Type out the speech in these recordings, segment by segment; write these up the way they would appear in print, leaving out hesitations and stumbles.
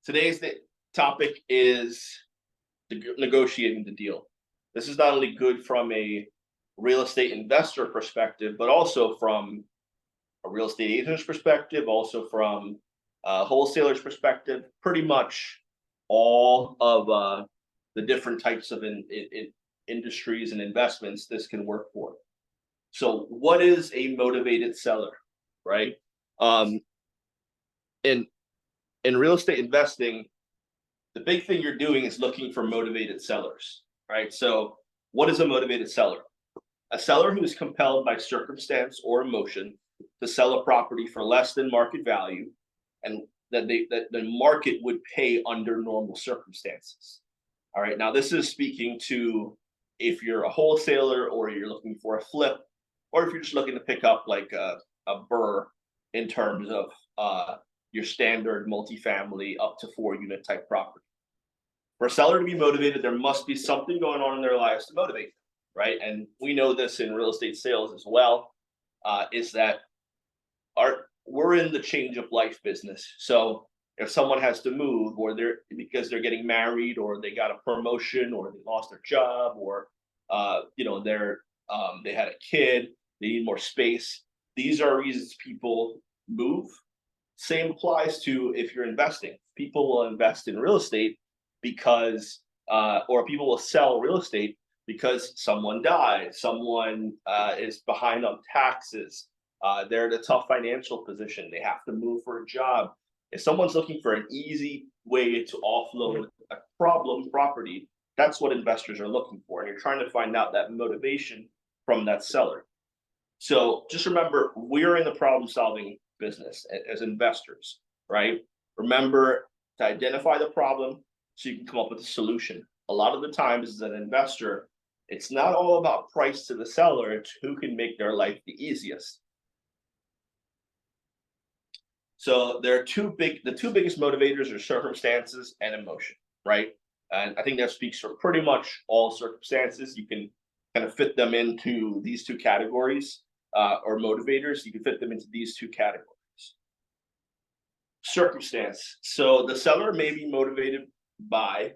Today's topic is negotiating the deal. This is not only good from a real estate investor perspective, but also from a real estate agent's perspective, also from a wholesaler's perspective. Pretty much all of the different types of industries and investments this can work for. So, what is a motivated seller, right? Um, in in real estate investing, the big thing you're doing is looking for motivated sellers, right? So, what is a motivated seller? A seller who is compelled by circumstance or emotion to sell a property for less than market value, and that the market would pay under normal circumstances. All right. Now, this is speaking to if you're a wholesaler or you're looking for a flip, or if you're just looking to pick up like a burr in terms of your standard multifamily up to 4 unit type property. For a seller to be motivated, there must be something going on in their lives to motivate them, right? And we know this in real estate sales as well, is that we're in the change of life business. So if someone has to move, or because they're getting married, or they got a promotion, or they lost their job, or they had a kid, they need more space. These are reasons people move. Same applies to if you're investing. People will invest in real estate because, or people will sell real estate because someone died, someone is behind on taxes, they're in a tough financial position, they have to move for a job. If someone's looking for an easy way to offload a problem property, that's what investors are looking for. And you're trying to find out that motivation from that seller. So just remember, we're in the problem solving business as investors, right? Remember to identify the problem so you can come up with a solution. A lot of the times as an investor, it's not all about price to the seller, it's who can make their life the easiest. So there are the two biggest motivators are circumstances and emotion, right? And I think that speaks for pretty much all circumstances. You can kind of fit them into these two categories, or motivators. You can fit them into these two categories. Circumstance. So the seller may be motivated by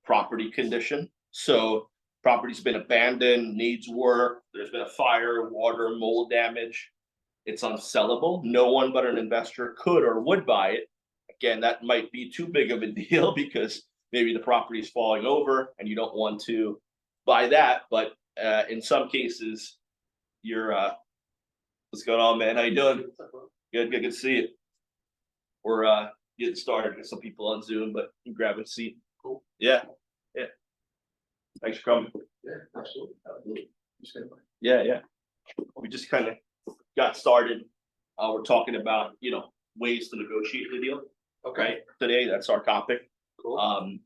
property condition. So property's been abandoned, needs work, there's been a fire, water, mold damage. It's unsellable. No one but an investor could or would buy it. Again, that might be too big of a deal because maybe the property is falling over and you don't want to buy that. But in some cases, you're what's going on, man? How you doing? Good to see you. We're getting started with some people on Zoom, but you grab a seat. Cool. Yeah. Thanks for coming. Yeah, absolutely. Yeah. We just kind of got started. We're talking about ways to negotiate the deal. Okay. Right? Today, that's our topic. Cool.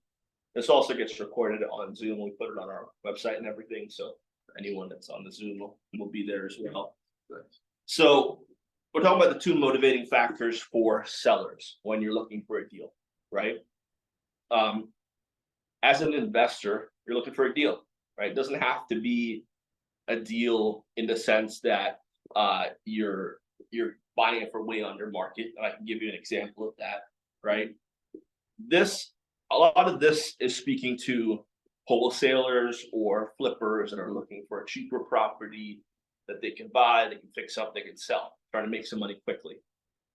This also gets recorded on Zoom. We put it on our website and everything, so anyone that's on the Zoom will be there as well. Nice. So we're talking about the two motivating factors for sellers when you're looking for a deal, right? As an investor, you're looking for a deal, right? It doesn't have to be a deal in the sense that you're buying it for way under market. And I can give you an example of that, right? A lot of this is speaking to wholesalers or flippers that are looking for a cheaper property that they can buy, they can fix up, they can sell, trying to make some money quickly.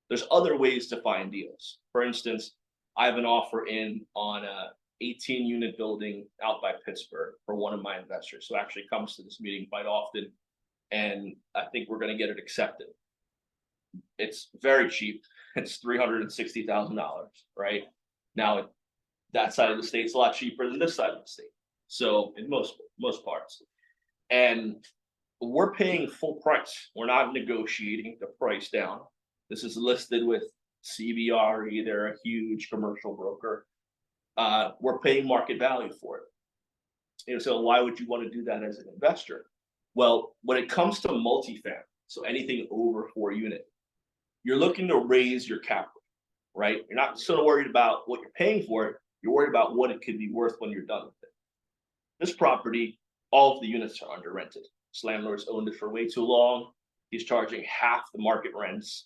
There's other ways to find deals. For instance, I have an offer in on a 18-unit building out by Pittsburgh for one of my investors who actually comes to this meeting quite often, and I think we're going to get it accepted. It's very cheap. It's $360,000, right? Now, that side of the state's a lot cheaper than this side of the state. So in most parts, and we're paying full price. We're not negotiating the price down. This is listed with CBRE. They're a huge commercial broker. We're paying market value for it. So why would you want to do that as an investor? Well, when it comes to multifamily, so anything over 4 unit, you're looking to raise your cap rate, right? You're not so worried about what you're paying for it. You're worried about what it could be worth when you're done with it. This property, all of the units are under rented. This landlord's owned it for way too long. He's charging half the market rents.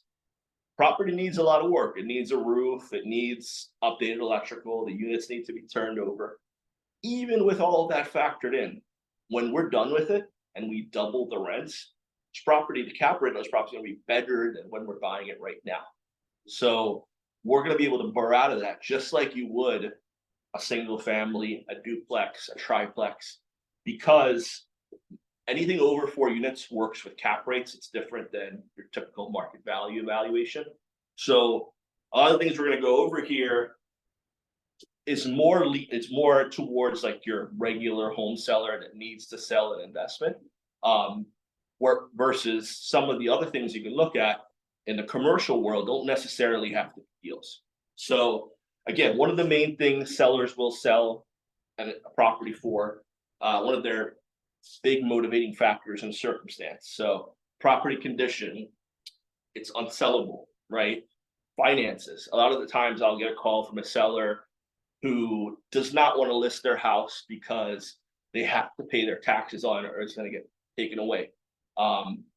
property needs a lot of work. It needs a roof, it needs updated electrical, the units need to be turned over. Even with all of that factored in, when we're done with it and we double the rents, this property, the cap rate on this property is gonna be better than when we're buying it right now. So we're gonna be able to burr out of that just like you would a single family, a duplex, a triplex, because anything over 4 units works with cap rates. It's different than your typical market value evaluation. So a lot of the things we're gonna go over here is it's more towards like your regular home seller that needs to sell an investment. Where versus some of the other things you can look at in the commercial world don't necessarily have to be deals. So again, one of the main things sellers will sell a property for, one of their big motivating factors in circumstance. So property condition, it's unsellable, right? Finances. A lot of the times I'll get a call from a seller who does not want to list their house because they have to pay their taxes on it or it's going to get taken away.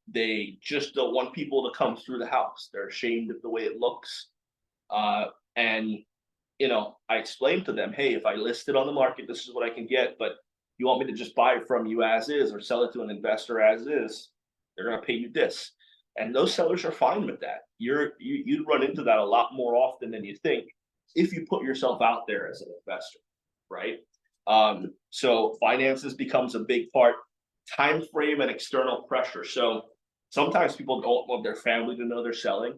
They just don't want people to come through the house. They're ashamed of the way it looks. And I explained to them, hey, if I list it on the market, this is what I can get, but you want me to just buy it from you as is or sell it to an investor as is, they're going to pay you this. And those sellers are fine with that. You'd run into that a lot more often than you think if you put yourself out there as an investor, right? So finances becomes a big part, time frame and external pressure. So sometimes people don't want their family to know they're selling.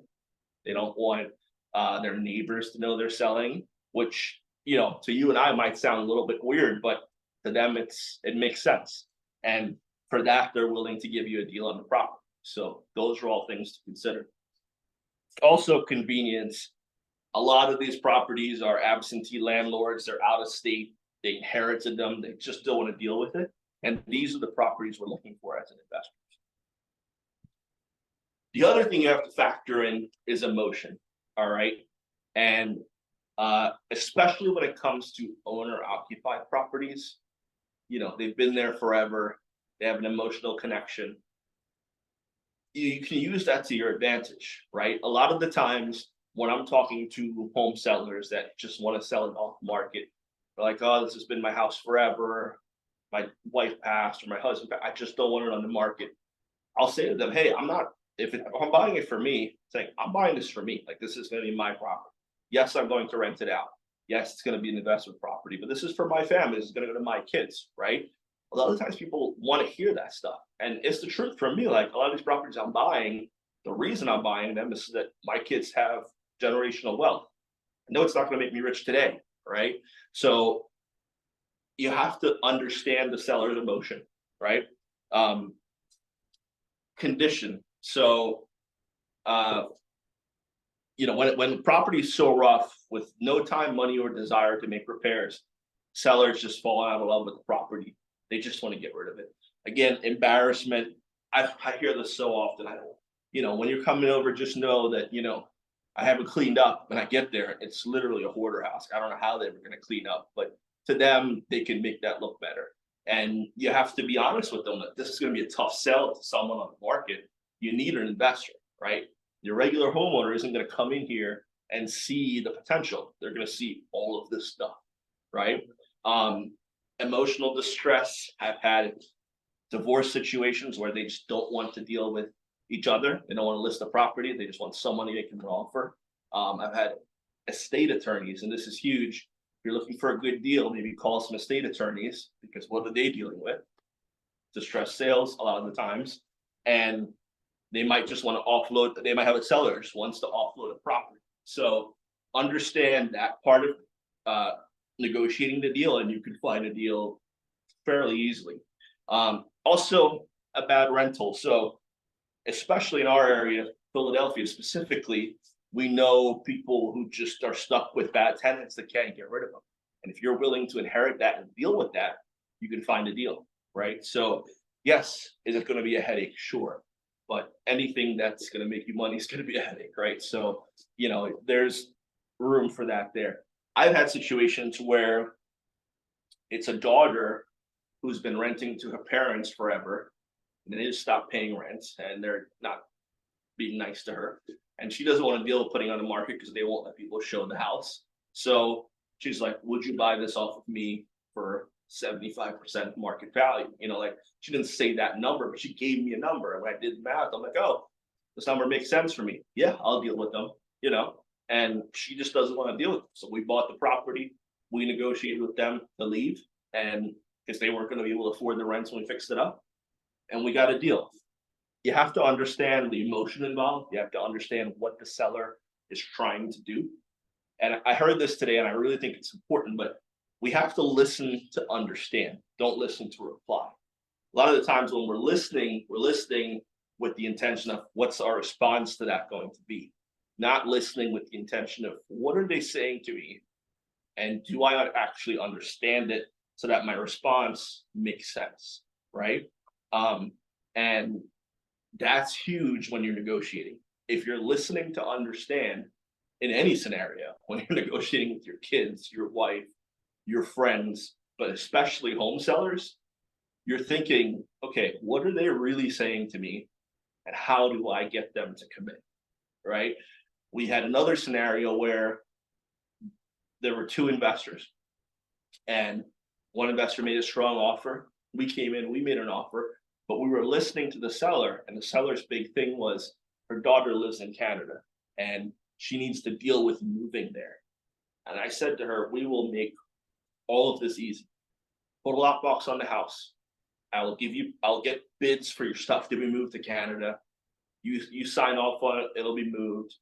They don't want their neighbors to know they're selling, which to you and I might sound a little bit weird, but to them it makes sense. And for that, they're willing to give you a deal on the property. So those are all things to consider. Also, convenience. A lot of these properties are absentee landlords. They're out of state. They inherited them. They just don't want to deal with it. And these are the properties we're looking for as an investor. The other thing you have to factor in is emotion. All right. And especially when it comes to owner occupied properties, they've been there forever. They have an emotional connection. You can use that to your advantage, right? A lot of the times when I'm talking to home sellers that just want to sell it off market, they're like, oh, this has been my house forever. My wife passed or my husband passed. I just don't want it on the market. I'll say to them, hey, if I'm buying it for me, saying I'm buying this for me, like this is going to be my property. Yes, I'm going to rent it out. Yes, it's going to be an investment property, but this is for my family. This is going to go to my kids, right? A lot of times people want to hear that stuff. And it's the truth for me. Like a lot of these properties I'm buying, the reason I'm buying them is that my kids have generational wealth. I know it's not going to make me rich today, right? So you have to understand the seller's emotion, right? Condition. So, when the property is so rough with no time, money, or desire to make repairs, sellers just fall out of love with the property. They just want to get rid of it. Again, embarrassment. I hear this so often. When you're coming over, just know that, I haven't cleaned up. When I get there, it's literally a hoarder house. I don't know how they were going to clean up, but to them, they can make that look better. And you have to be honest with them that this is going to be a tough sell to someone on the market. You need an investor, right? Your regular homeowner isn't going to come in here and see the potential. They're going to see all of this stuff, right? Emotional distress. I've had divorce situations where they just don't want to deal with each other. They don't want to list the property. They just want some money they can offer. I've had estate attorneys, and this is huge. If you're looking for a good deal, maybe call some estate attorneys, because what are they dealing with? Distressed sales a lot of the times. And they might just want to offload. They might have a seller just wants to offload a property. So understand that part of negotiating the deal, and you can find a deal fairly easily. Also, a bad rental. So especially in our area, Philadelphia specifically, we know people who just are stuck with bad tenants that can't get rid of them. And if you're willing to inherit that and deal with that, you can find a deal, right? So yes, is it going to be a headache? Sure. But anything that's going to make you money is going to be a headache, right? So, there's room for that there. I've had situations where it's a daughter who's been renting to her parents forever, and they just stop paying rent, and they're not being nice to her. and she doesn't want to deal with putting on the market because they won't let people show the house. So she's like, would you buy this off of me for 75% market value? You know, like she didn't say that number, but she gave me a number. And when I did the math, I'm like, oh, this number makes sense for me. Yeah, I'll deal with them, you know, and she just doesn't want to deal with them. So we bought the property, we negotiated with them to leave, and because they weren't going to be able to afford the rents when we fixed it up, and we got a deal. You have to understand the emotion involved. You have to understand what the seller is trying to do. And I heard this today, and I really think it's important, but we have to listen to understand. Don't listen to reply. A lot of the times when we're listening with the intention of what's our response to that going to be, not listening with the intention of what are they saying to me, and do I actually understand it so that my response makes sense, right? And that's huge when you're negotiating. If you're listening to understand in any scenario, when you're negotiating with your kids, your wife, your friends, but especially home sellers, you're thinking, okay, what are they really saying to me? And how do I get them to commit, right? We had another scenario where there were two investors, and one investor made a strong offer. We came in, we made an offer, but we were listening to the seller, and the seller's big thing was her daughter lives in Canada and she needs to deal with moving there. And I said to her, we will make all of this easy. Put a lockbox on the house. I'll get bids for your stuff to be moved to Canada. You sign off on it, it'll be moved.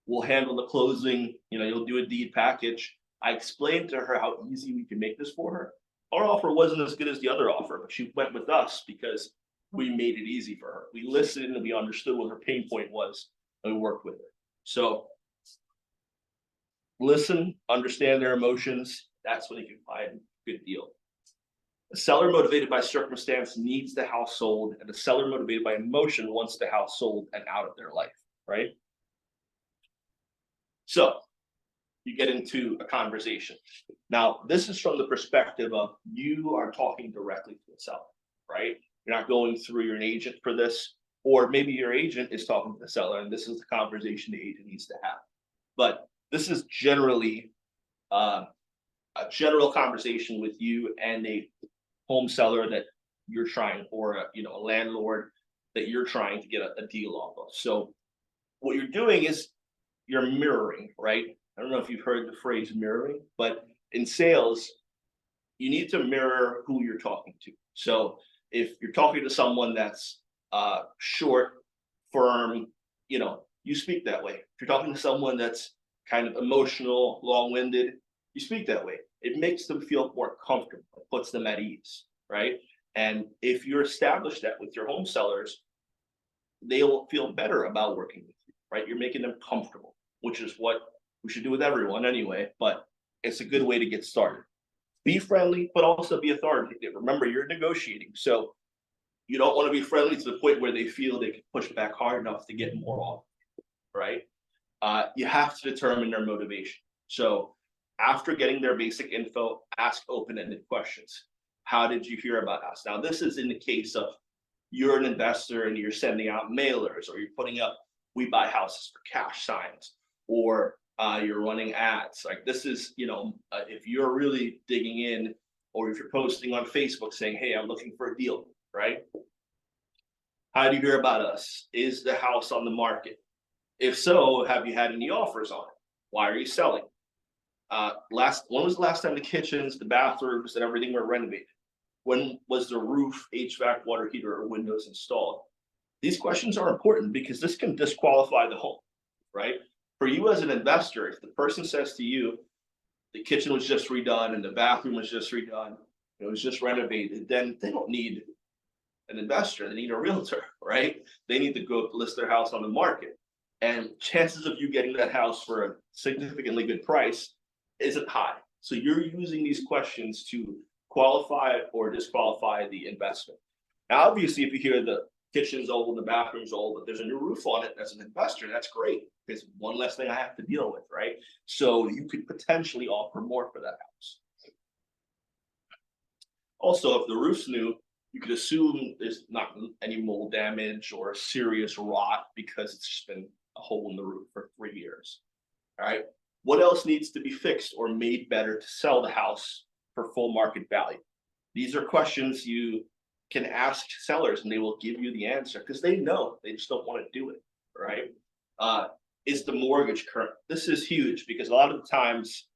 We'll handle the closing, you know, you'll do a deed package. I explained to her how easy we can make this for her. Our offer wasn't as good as the other offer, but she went with us because we made it easy for her. We listened and we understood what her pain point was, and we worked with her. So listen, understand their emotions. That's when you can find a good deal. A seller motivated by circumstance needs the house sold, and a seller motivated by emotion wants the house sold and out of their life, right? So you get into a conversation. Now, this is from the perspective of you are talking directly to the seller, right? You're not going through your agent for this, or maybe your agent is talking to the seller, and this is the conversation the agent needs to have. But this is generally a general conversation with you and a home seller that you're trying, or a landlord that you're trying to get a deal off of. So what you're doing is you're mirroring, right? I don't know if you've heard the phrase mirroring, but in sales, you need to mirror who you're talking to. So if you're talking to someone that's short, firm, you speak that way. If you're talking to someone that's kind of emotional, long-winded, you speak that way. It makes them feel more comfortable. It puts them at ease, right? And if you establish that with your home sellers, they will feel better about working with you, right? You're making them comfortable, which is what we should do with everyone anyway, but it's a good way to get started. Be friendly, but also be authoritative. Remember, you're negotiating, so you don't want to be friendly to the point where they feel they can push back hard enough to get more off, right? You have to determine their motivation. So after getting their basic info, ask open-ended questions. How did you hear about us? Now, this is in the case of you're an investor and you're sending out mailers, or you're putting up "we buy houses for cash" signs, or you're running ads. Like this is, if you're really digging in, or if you're posting on Facebook saying, hey, I'm looking for a deal, right? How do you hear about us? Is the house on the market? If so, have you had any offers on it? Why are you selling? When was the last time the kitchens, the bathrooms, and everything were renovated? When was the roof, HVAC, water heater, or windows installed? These questions are important because this can disqualify the home, right? For you as an investor, if the person says to you, the kitchen was just redone and the bathroom was just redone, it was just renovated, then they don't need an investor, they need a realtor, right? They need to go list their house on the market. And chances of you getting that house for a significantly good price isn't high. So you're using these questions to qualify or disqualify the investment. Now, obviously, if you hear the kitchen's old, the bathroom's old, but there's a new roof on it, as an investor, that's great. It's one less thing I have to deal with, right? So you could potentially offer more for that house. Also, if the roof's new, you could assume there's not any mold damage or serious rot because it's just been a hole in the roof for 3 years. All right. What else needs to be fixed or made better to sell the house for full market value? These are questions you can ask sellers and they will give you the answer because they know, they just don't want to do it. Right. Is the mortgage current? This is huge because a lot of the times,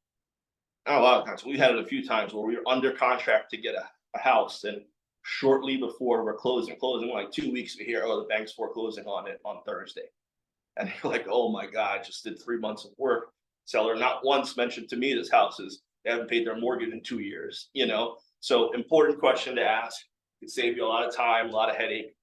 not a lot of times, we've had it a few times where we were under contract to get a house, and shortly before we're closing like 2 weeks, we hear, oh, the bank's foreclosing on it on Thursday. And you're like, oh my God, I just did 3 months of work. Seller not once mentioned to me this house is, they haven't paid their mortgage in 2 years, you know? So important question to ask. It can save you a lot of time, a lot of headache. It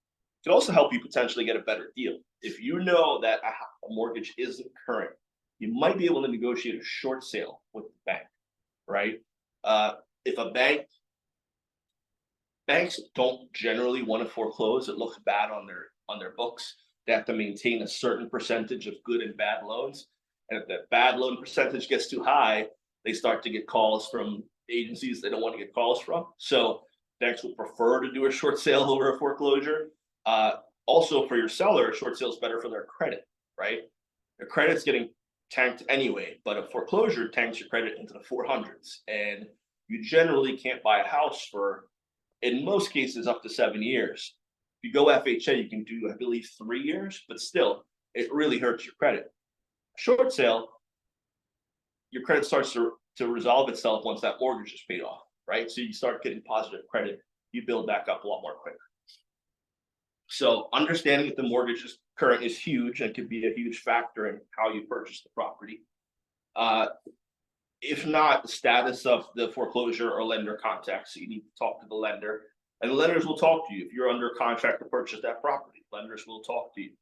can also help you potentially get a better deal. If you know that a mortgage isn't current, you might be able to negotiate a short sale with the bank, right? If a banks don't generally want to foreclose, it looks bad on their books. They have to maintain a certain percentage of good and bad loans. And if that bad loan percentage gets too high, they start to get calls from agencies they don't want to get calls from. So banks will prefer to do a short sale over a foreclosure. Also for your seller, a short sale is better for their credit, right? Their credit's getting tanked anyway, but a foreclosure tanks your credit into the 400s. And you generally can't buy a house for, in most cases, up to 7 years. If you go FHA, you can do, I believe, 3 years, but still, it really hurts your credit. A short sale, your credit starts to resolve itself once that mortgage is paid off, right? So you start getting positive credit, you build back up a lot more quicker. So understanding that the mortgage is current is huge and can be a huge factor in how you purchase the property. If not, the status of the foreclosure or lender contact. So you need to talk to the lender, and the lenders will talk to you. If you're under contract to purchase that property, lenders will talk to you.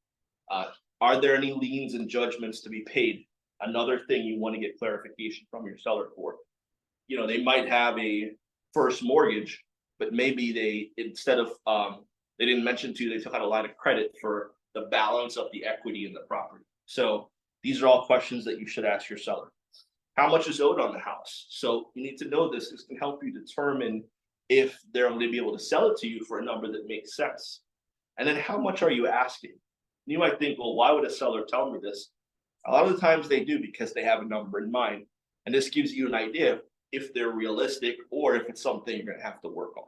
Are there any liens and judgments to be paid? Another thing you want to get clarification from your seller for. You know, they might have a first mortgage, but maybe they, instead of, they didn't mention to you, they took out a line of credit for the balance of the equity in the property. So these are all questions that you should ask your seller. How much is owed on the house? So you need to know this. This can help you determine if they're going to be able to sell it to you for a number that makes sense. And then how much are you asking? You might think, well, why would a seller tell me this? A lot of the times they do because they have a number in mind. And this gives you an idea if they're realistic or if it's something you're going to have to work on.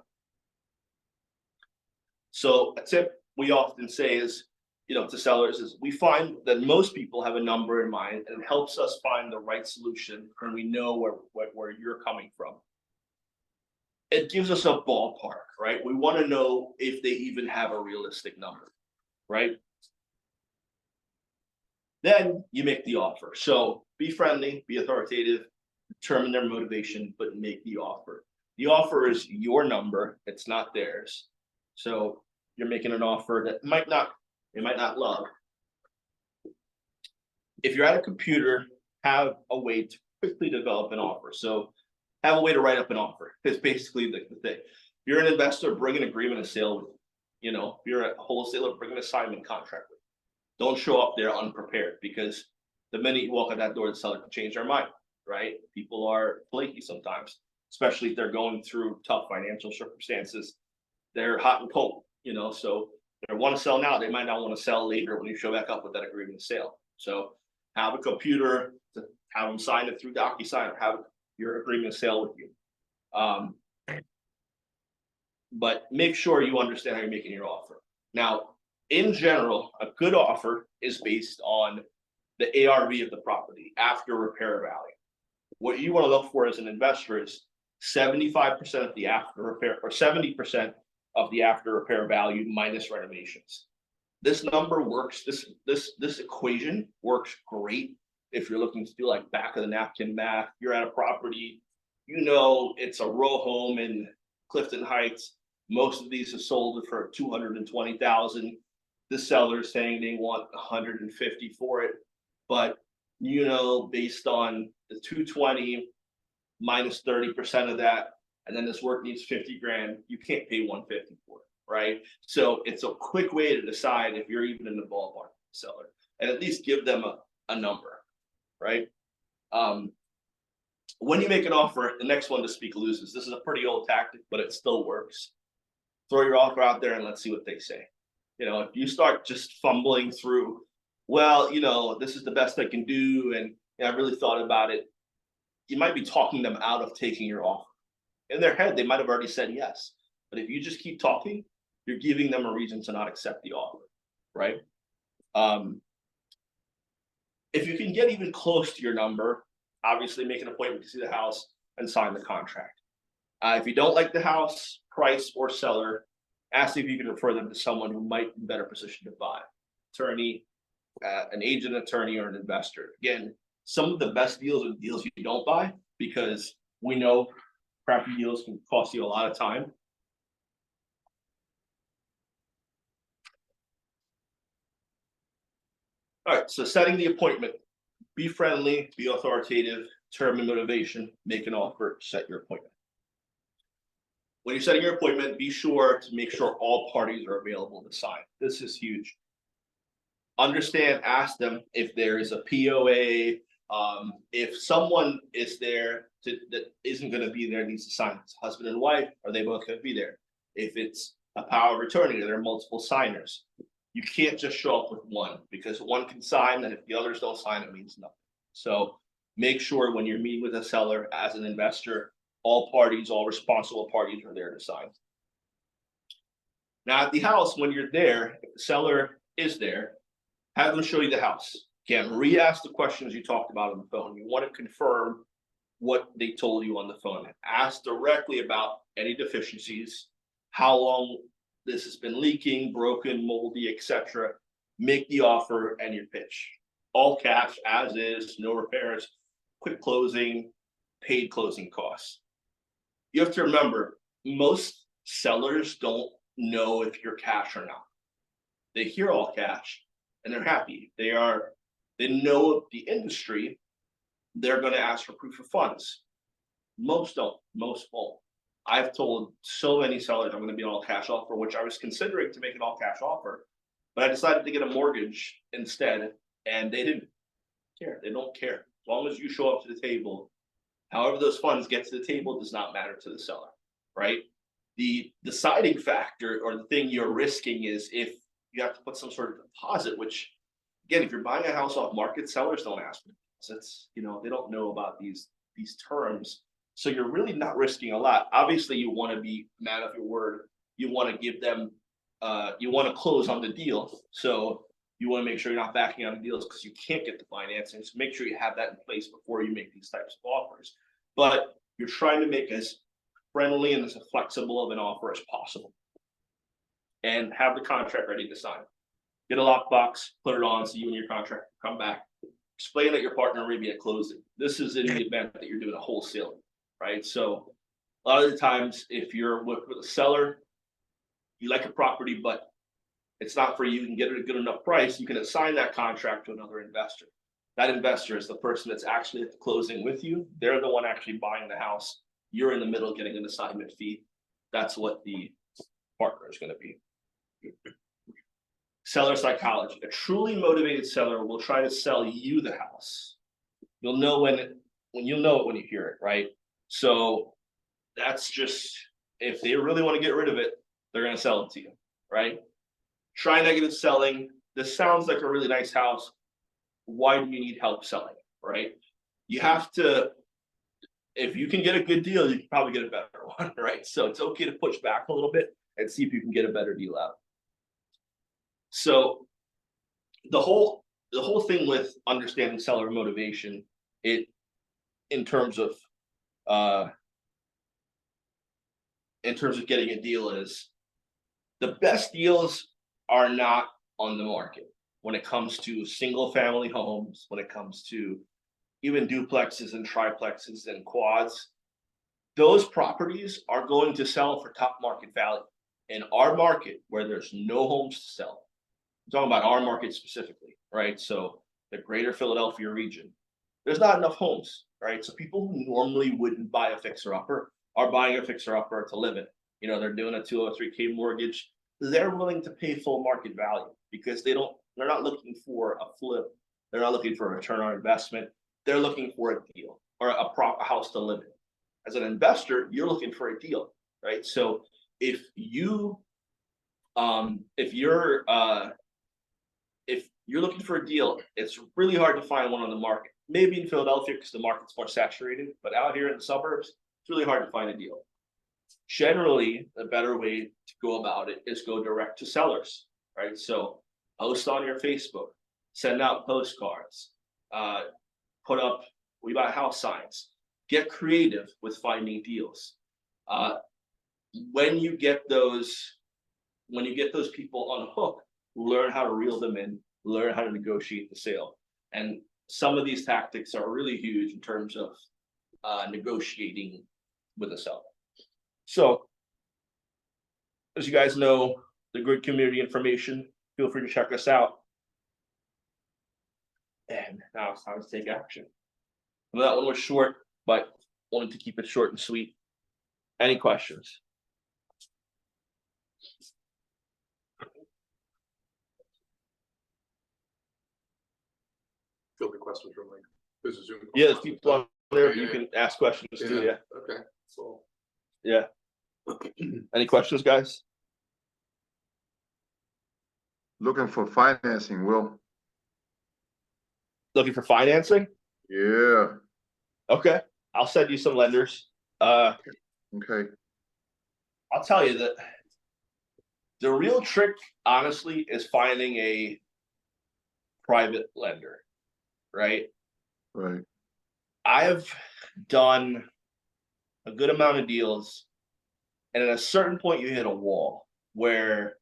So a tip we often say is, you know, to sellers is we find that most people have a number in mind, and it helps us find the right solution when we know where you're coming from. It gives us a ballpark, right? We want to know if they even have a realistic number, right? Then you make the offer. So be friendly, be authoritative, determine their motivation, but make the offer. The offer is your number, it's not theirs. So you're making an offer that they might not love. If you're at a computer, have a way to quickly develop an offer. So have a way to write up an offer. It's basically the thing. If you're an investor, bring an agreement of sale with you. You know, if you're a wholesaler, bring an assignment contract with you. Don't show up there unprepared, because the minute you walk out that door, the seller can change their mind, right? People are flaky sometimes, especially if they're going through tough financial circumstances. They're hot and cold, you know, so they want to sell now, they might not want to sell later when you show back up with that agreement of sale. So have a computer to have them sign it through DocuSign, or have your agreement of sale with you. But make sure you understand how you're making your offer. Now, in general, a good offer is based on the ARV of the property, after repair value. What you want to look for as an investor is 75% of the after repair, or 70% of the after repair value minus renovations. This number works, this equation works great if you're looking to do like back of the napkin math. You're at a property, you know, it's a row home in Clifton Heights. Most of these are sold for $220,000. The seller's saying they want $150 for it, but you know, based on the 220 minus 30% of that, and then this work needs 50 grand, you can't pay 150 for it, right? So it's a quick way to decide if you're even in the ballpark seller, and at least give them a number, right? When you make an offer, the next one to speak loses. This is a pretty old tactic, but it still works. Throw your offer out there and let's see what they say. You know, if you start just fumbling through well, this is the best I can do, and I really thought about it. You might be talking them out of taking your offer. In their head, they might have already said yes. But if you just keep talking, you're giving them a reason to not accept the offer, right? Um, if you can get even close to your number, obviously make an appointment to see the house and sign the contract. If you don't like the house, price, or seller, ask if you can refer them to someone who might be better positioned to buy. Attorney, an agent, attorney, or an investor. Again, some of the best deals are deals you don't buy because we know crappy deals can cost you a lot of time. All right, so setting the appointment. Be friendly, be authoritative, determine motivation, make an offer, set your appointment. When you're setting your appointment, be sure to make sure all parties are available to sign. This is huge. Understand, ask them if there is a POA. If someone is there that isn't going to be there, needs to sign. It's husband and wife, are they both going to be there? If it's a power of attorney, there are multiple signers. You can't just show up with one because one can sign, and if the others don't sign, it means nothing. So make sure when you're meeting with a seller as an investor, all parties, all responsible parties are there to sign. Now at the house, when you're there, if the seller is there, have them show you the house. Again, re-ask the questions you talked about on the phone. You want to confirm what they told you on the phone. Ask directly about any deficiencies, how long this has been leaking, broken, moldy, etc. Make the offer and your pitch. All cash, as is, no repairs, quick closing, paid closing costs. You have to remember, most sellers don't know if you're cash or not. They hear all cash and they're happy. They know the industry. They're going to ask for proof of funds. Most don't, most won't. I've told so many sellers I'm going to be an all cash offer, which I was considering to make an all cash offer, but I decided to get a mortgage instead, and they didn't care. They don't care. As long as you show up to the table, however those funds get to the table does not matter to the seller, right? The deciding factor or the thing you're risking is if you have to put some sort of deposit, which again, if you're buying a house off market, sellers don't ask for deposits. They don't know about these terms. So you're really not risking a lot. Obviously, you want to be a man of your word. You want to give them, you want to close on the deal. So you want to make sure you're not backing out of deals because you can't get the financing. So make sure you have that in place before you make these types of offers. But you're trying to make as friendly and as flexible of an offer as possible. And have the contract ready to sign. Get a lockbox, put it on, so you and your contractor come back. Explain that your partner may be at closing. This is in the event that you're doing a wholesaling, right? So a lot of the times, if you're with a seller, you like a property, but it's not for you, you can get it at a good enough price, you can assign that contract to another investor. That investor is the person that's actually at the closing with you. They're the one actually buying the house. You're in the middle getting an assignment fee. That's what the partner is going to be. Seller psychology. A truly motivated seller will try to sell you the house. You'll know when you'll know it when you hear it, right? So that's just, if they really want to get rid of it, they're going to sell it to you, right? Try negative selling. This sounds like a really nice house. Why do you need help selling, right? You have to, if you can get a good deal, you can probably get a better one, right? So it's okay to push back a little bit and see if you can get a better deal out. So the whole thing with understanding seller motivation, in terms of getting a deal, is the best deals are not on the market when it comes to single family homes, when it comes to even duplexes and triplexes and quads. Those properties are going to sell for top market value. In our market, where there's no homes to sell, I'm talking about our market specifically, right? So the greater Philadelphia region, there's not enough homes, right? So people who normally wouldn't buy a fixer-upper are buying a fixer-upper to live in. They're doing a 203K mortgage. They're willing to pay full market value because they're not looking for a flip. They're not looking for a return on investment. They're looking for a deal or a house to live in. As an investor, you're looking for a deal, right? So if you're looking for a deal, it's really hard to find one on the market. Maybe in Philadelphia because the market's more saturated, but out here in the suburbs, it's really hard to find a deal. Generally, the better way to go about it is go direct to sellers, right? So post on your Facebook, send out postcards, put up "We Buy House" signs. Get creative with finding deals. When you get those people on hook, learn how to reel them in, learn how to negotiate the sale. And some of these tactics are really huge in terms of negotiating with a seller. So, as you guys know, the good community information, feel free to check us out. And now it's time to take action. Well, that one was short, but wanted to keep it short and sweet. Any questions? Filter questions from like there's a Zoom call. Yeah, there's people on there. Okay, You yeah. can ask questions too. Yeah. Okay. So Yeah. Any questions, guys? Looking for financing, Will. Looking for financing? Yeah, Okay. I'll send you some lenders. okay. I'll tell you that the real trick, honestly, is finding a private lender, right? Right. I've done a good amount of deals, and at a certain point, you hit a wall where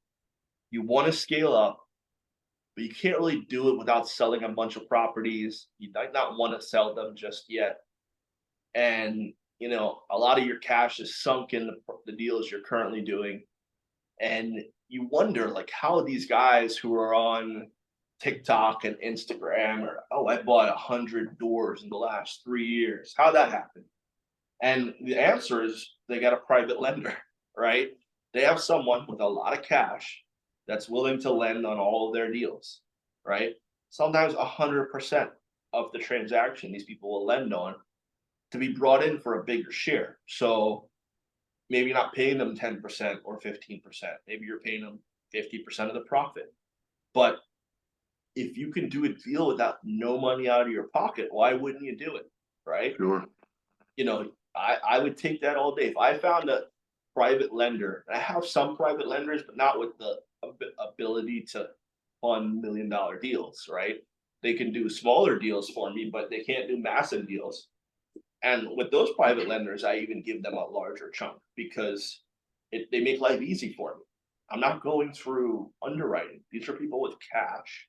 you want to scale up, but you can't really do it without selling a bunch of properties. You might not want to sell them just yet. And, you know, a lot of your cash is sunk in the deals you're currently doing. And you wonder, like, how these guys who are on TikTok and Instagram are, oh, I bought 100 doors in the last 3 years. How'd that happen? And the answer is they got a private lender, right? They have someone with a lot of cash that's willing to lend on all of their deals, right? Sometimes 100% of the transaction these people will lend on to be brought in for a bigger share. So maybe you're not paying them 10% or 15%. Maybe you're paying them 50% of the profit. But if you can do a deal without no money out of your pocket, why wouldn't you do it, right? Sure. You know, I would take that all day. If I found a private lender, and I have some private lenders, but not with the ability to fund $1 million deals, right? They can do smaller deals for me, but they can't do massive deals. And with those private lenders, I even give them a larger chunk because they make life easy for me. I'm not going through underwriting. These are people with cash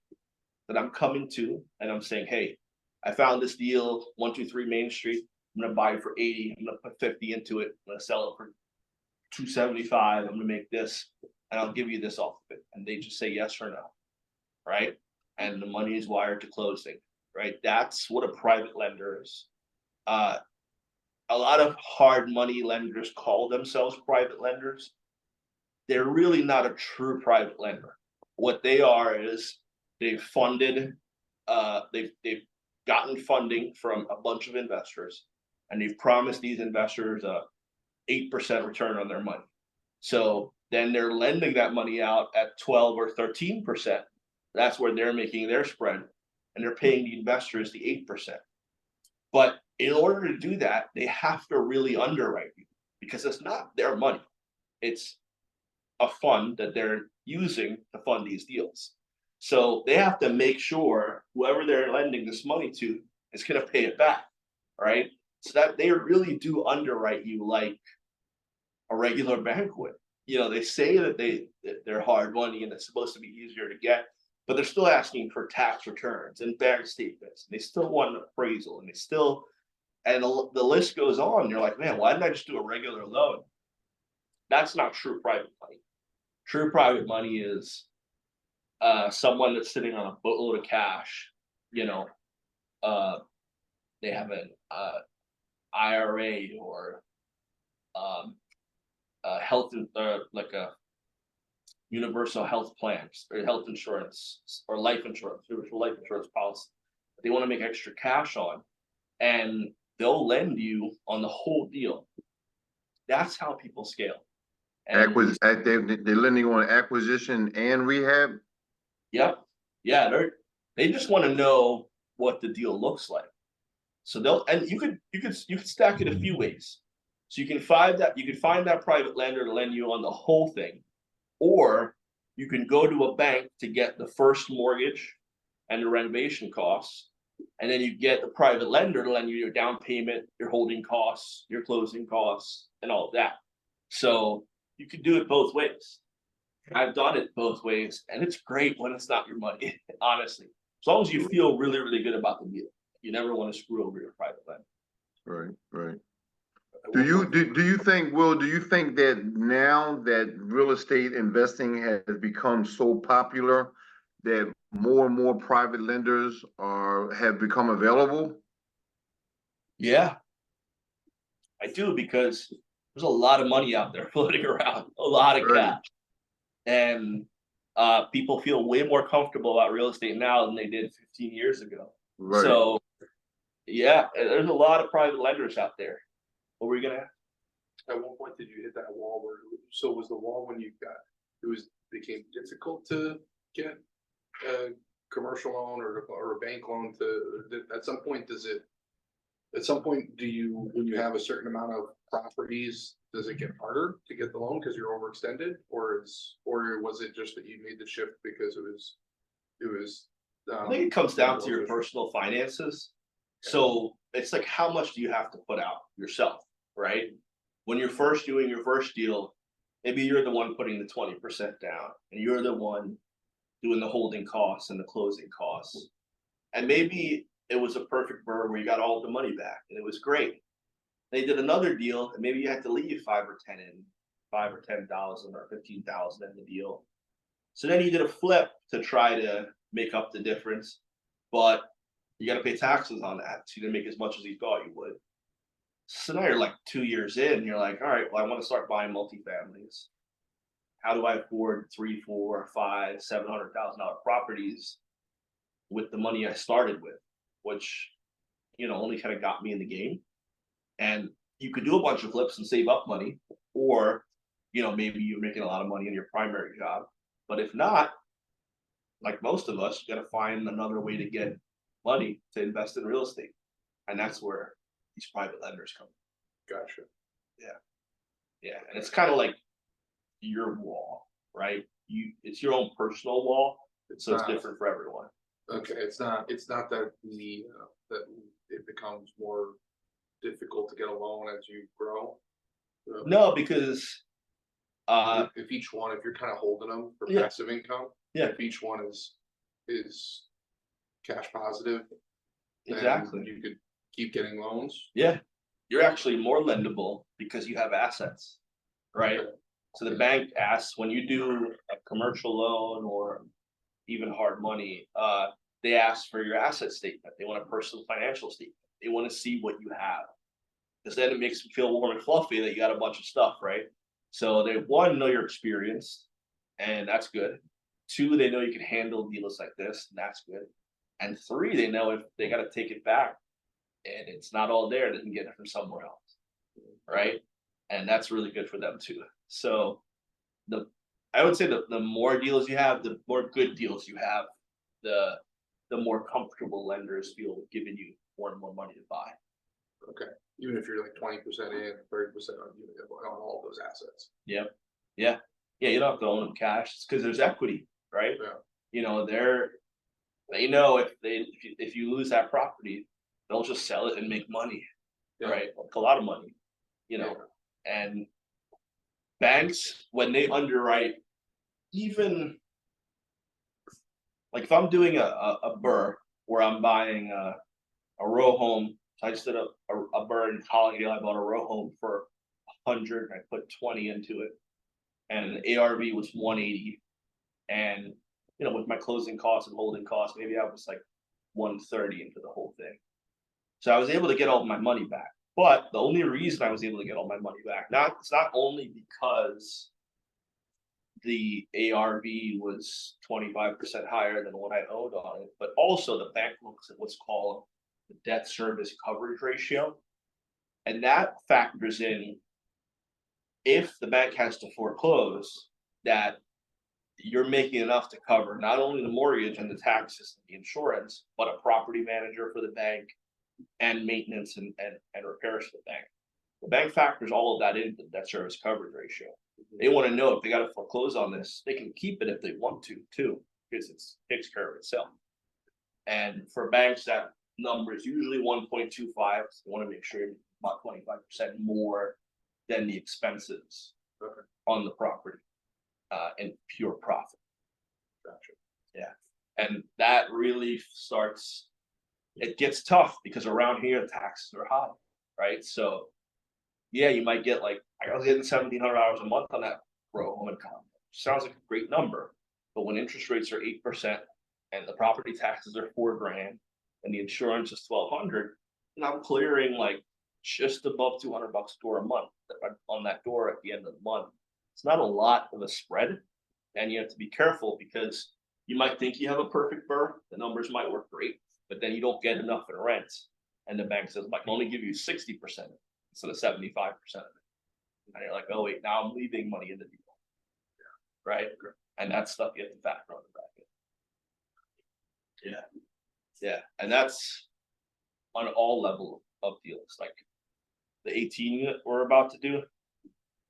that I'm coming to and I'm saying, hey, I found this deal, 123 Main Street. I'm gonna buy it for 80. I'm gonna put 50 into it. I'm gonna sell it for 275. I'm gonna make this, and I'll give you this off of it. And they just say yes or no, right? And the money is wired to closing, right? That's what a private lender is. A lot of hard money lenders call themselves private lenders. They're really not a true private lender. What they are is they've funded, they've gotten funding from a bunch of investors, and they've promised these investors a 8% return on their money. So then they're lending that money out at 12 or 13%. That's where they're making their spread, and they're paying the investors the 8%. But in order to do that, they have to really underwrite you because it's not their money. It's a fund that they're using to fund these deals. So they have to make sure whoever they're lending this money to is going to pay it back, right? So that they really do underwrite you like a regular bank would. You know, they say that they're hard money and it's supposed to be easier to get, but they're still asking for tax returns and bank statements. They still want an appraisal, and the list goes on. You're like, man, why didn't I just do a regular loan? That's not true private money. True private money is someone that's sitting on a boatload of cash. You know, they have an IRA or health, like a universal health plan or health insurance or life insurance, universal life insurance policy. They want to make extra cash on, and they'll lend you on the whole deal. That's how people scale. And They're lending on acquisition and rehab? yep. Yeah, They just want to know what the deal looks like. So and you could stack it a few ways. So you can find that private lender to lend you on the whole thing, or you can go to a bank to get the first mortgage and the renovation costs, and then you get the private lender to lend you your down payment, your holding costs, your closing costs, and all of that. So you can do it both ways. I've done it both ways, and it's great when it's not your money, honestly. As long as you feel really, really good about the deal. You never want to screw over your private lender. Right, right. Do you think, Will, do you think that now that real estate investing has become so popular that more and more private lenders have become available? Yeah, I do, because there's a lot of money out there floating around, a lot of Right. cash. And people feel way more comfortable about real estate now than they did 15 years ago. Right. So yeah, there's a lot of private lenders out there. What were you gonna ask? At one point, did you hit that wall where, so was the wall when you became difficult to get a commercial loan or a bank loan at some point, when you have a certain amount of properties, does it get harder to get the loan because you're overextended, or was it just that you made the shift because it was I think it comes down to your personal finances. So it's like, how much do you have to put out yourself, right? When you're first doing your first deal, maybe you're the one putting the 20% down, and you're the one doing the holding costs and the closing costs. And maybe it was a perfect burr where you got all the money back and it was great. They did another deal, and maybe you had to leave 5 or 10,000 or 15,000 in the deal. So then you did a flip to try to make up the difference, but you got to pay taxes on that. So you didn't make as much as you thought you would. So now you're like 2 years in, and you're like, all right, well, I want to start buying multifamilies. How do I afford $300,000, $400,000, $500,000, $700,000 properties with the money I started with, which, only kind of got me in the game? And you could do a bunch of flips and save up money, or, maybe you're making a lot of money in your primary job. But if not, like most of us, you got to find another way to get money to invest in real estate. And that's where these private lenders come. Gotcha. Yeah. And it's kind of like your wall, right? It's your own personal wall. So it's different for everyone. Okay, it's not that that it becomes more difficult to get a loan as you grow. No, because if you're kind of holding them for Yeah. passive income, Yeah. if each one is cash positive, then exactly. you could keep getting loans. Yeah. You're actually more lendable because you have assets, right? Okay. So the bank asks, when you do a commercial loan or even hard money, they ask for your asset statement. They want a personal financial statement. They want to see what you have, because then it makes them feel warm and fluffy that you got a bunch of stuff, right? So they, one, know you're experienced, and that's good. Two, they know you can handle deals like this, and that's good. And three, they know if they got to take it back and it's not all there, they can get it from somewhere else, right? And that's really good for them too. So I would say the more deals you have, the more good deals you have, the more comfortable lenders feel giving you more and more money to buy. Okay, even if you're like 20% in, 30% on all of those assets. Yep. Yeah. You don't have to own them cash. It's because there's equity, right? Yeah. They know if you lose that property, they'll just sell it and make money, Yeah. right? Like a lot of money, And banks, when they underwrite, even like if I'm doing a burr where I'm buying a row home, so I just did a burr in Collegedale. I bought a row home for 100. I put 20 into it, and the ARV was 180. And with my closing costs and holding costs, maybe I was like 130 into the whole thing. So I was able to get all my money back. But the only reason I was able to get all my money back, it's not only because the ARV was 25% higher than what I owed on it, but also the bank looks at what's called the debt service coverage ratio. And that factors in, if the bank has to foreclose, that you're making enough to cover not only the mortgage and the taxes, and the insurance, but a property manager for the bank and maintenance and repairs for the bank. The bank factors all of that into the debt service coverage ratio. They want to know if they got to foreclose on this, they can keep it if they want to too, because it takes care of itself. And for banks, that number is usually 1.25. So you want to make sure you're about 25% more than the expenses on the property and pure profit. Gotcha. Yeah. And that really starts, it gets tough because around here, the taxes are high, right? So yeah, you might get like, I was getting $1,700 a month on that row home income. Sounds like a great number, but when interest rates are 8% and the property taxes are $4,000 and the insurance is $1,200, and I'm clearing like just above $200 a door a month on that door at the end of the month. It's not a lot of a spread, and you have to be careful because you might think you have a perfect BRRRR, the numbers might work great, but then you don't get enough in rent, and the bank says, I can only give you 60% instead of 75% of it. And you're like, oh wait, now I'm leaving money in the deal, right? And that's stuff you have to factor on the back end. Yeah, and that's on all level of deals. Like the 18 unit we're about to do,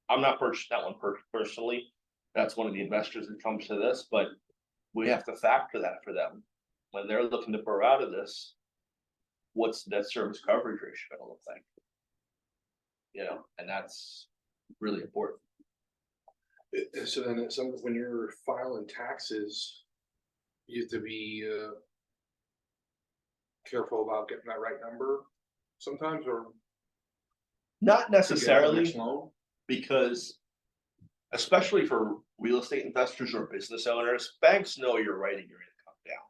I'm not purchasing that one personally. That's one of the investors that comes to this, but we have to factor that for them when they're looking to burr out of this. What's the debt service coverage ratio gonna look like? You know, and that's really important. So then at when you're filing taxes, you have to be careful about getting that right number sometimes, or Not to get the necessarily, next loan? because especially for real estate investors or business owners, banks know you're writing your income down,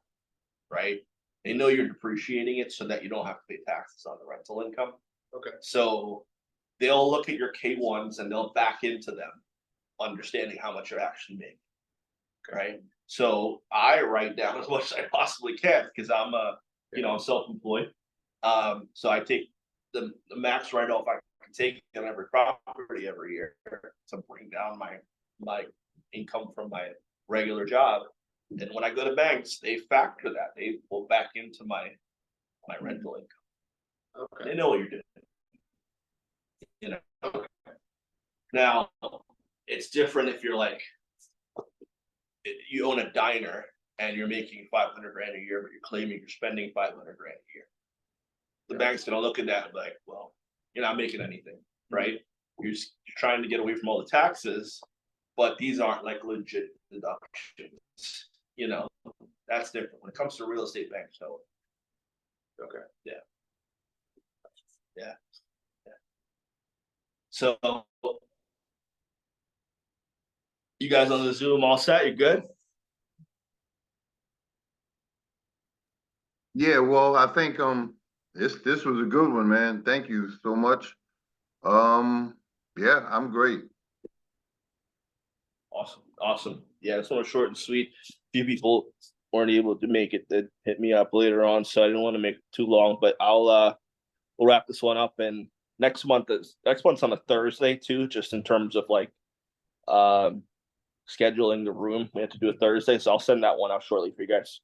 right? They know you're depreciating it so that you don't have to pay taxes on the rental income. Okay. So they'll look at your K1s and they'll back into them, understanding how much you're actually making. Right. So I write down as much as I possibly can because I'm I'm self-employed. So I take the max write-off I can take on every property every year to bring down my income from my regular job. And when I go to banks, they factor that. They pull back into my rental income. Okay. They know what you're doing. You know. Now, it's different if you're like, you own a diner and you're making $500,000 a year, but you're claiming you're spending $500,000 a year. The bank's gonna look at that and be like, well, you're not making anything, right? You're trying to get away from all the taxes, but these aren't like legit deductions. You know, that's different when it comes to real estate banks. So, Okay. Yeah. So, you guys on the Zoom all set? You good? Yeah, well, I think, this was a good one, man. Thank you so much. Yeah, I'm great. Awesome. Yeah, this one was short and sweet. A few people weren't able to make it that hit me up later on, so I didn't want to make it too long, but we'll wrap this one up. And next month's on a Thursday too, just in terms of like scheduling the room. We have to do a Thursday, so I'll send that one out shortly for you guys.